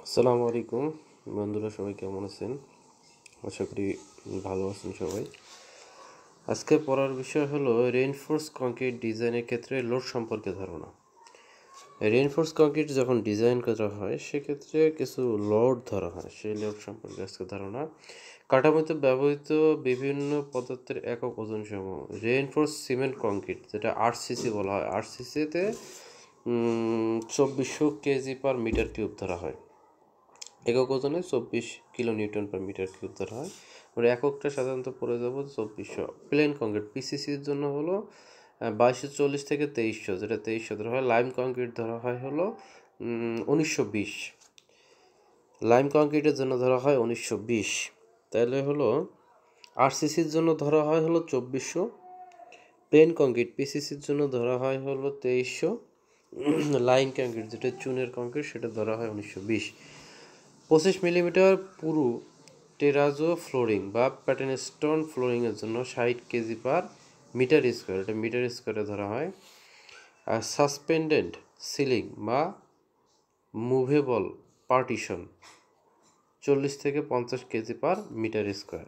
আসসালামু আলাইকুম বন্ধুরা, সবাই কেমন আছেন? আশা করি ভালো আছেন সবাই। আজকে পড়ার বিষয় হলো রেইনফোর্স কংক্রিট ডিজাইনের ক্ষেত্রে লোড সম্পর্কে ধারণা। রেইনফোর্স কংক্রিট যখন ডিজাইন করা হয় সেক্ষেত্রে কিছু লোড ধরা হয়, সেই লোড সম্পর্কে আজকে ধারণা। কাঠামোতে ব্যবহৃত বিভিন্ন পদার্থের একক ওজন সমূহ। রেইনফোর্স সিমেন্ট কংক্রিট, যেটা আরসিসি বলা হয়, আরসিসিতে 2400 কেজি পার মিটার কিউব ধরা হয়। একক ওজনে 24 kilo newton per metre cube ধরা হয়। ওর এককটা সাধারণত পড়ে যাব 2400। প্লেন কংক্রিট পিসিসির জন্য হলো 2240 থেকে 2300, যেটা 2300 ধরা হয়। লাইম কংক্রিট ধরা হয় হলো 1920। লাইম কংক্রিটের জন্য ধরা হয় 1920। তাহলে হলো আরসিসির জন্য ধরা হয় হলো 2400। প্লেন কংক্রিট পিসিসির জন্য ধরা হয় হলো 2300। লাইম কংক্রিট, যেটা চুনের কংক্রিট, সেটা ধরা হয় 1920। 25 মিলিমিটার পুরু টেরাজো ফ্লোরিং বা প্যাটার্ন স্টোন ফ্লোরিংয়ের জন্য 60 কেজি পার মিটার স্কোয়ার, এটা মিটার স্কোয়ারে ধরা হয়। আর সাসপেন্ডেড সিলিং বা মুভেবল পার্টিশন 40 থেকে 50 কেজি পার মিটার স্কোয়ার,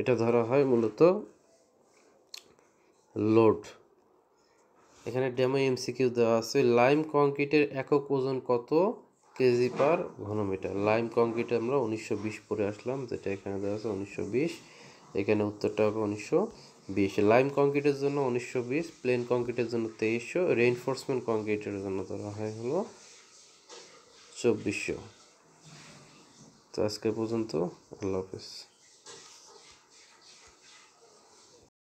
এটা ধরা হয় মূলত লোড। এখানে ডেমো এমসিকিউ দেওয়া আছে। লাইম কংক্রিটের একক ওজন কত কেজি পার ঘনমিটার? লাইম কংক্রিটে আমরা 1920 পড়ে আসলাম, যেটা এখানে দেওয়া আছে 1920। এখানে উত্তরটা হবে 1920। লাইম কংক্রিটের জন্য 1920, প্লেন কংক্রিটের জন্য 2300, রেইনফোর্সমেন্ট কংক্রিটের জন্য ধরা হয় হলো 2400। তো আজকে পর্যন্ত, আল্লাহ হাফেজ।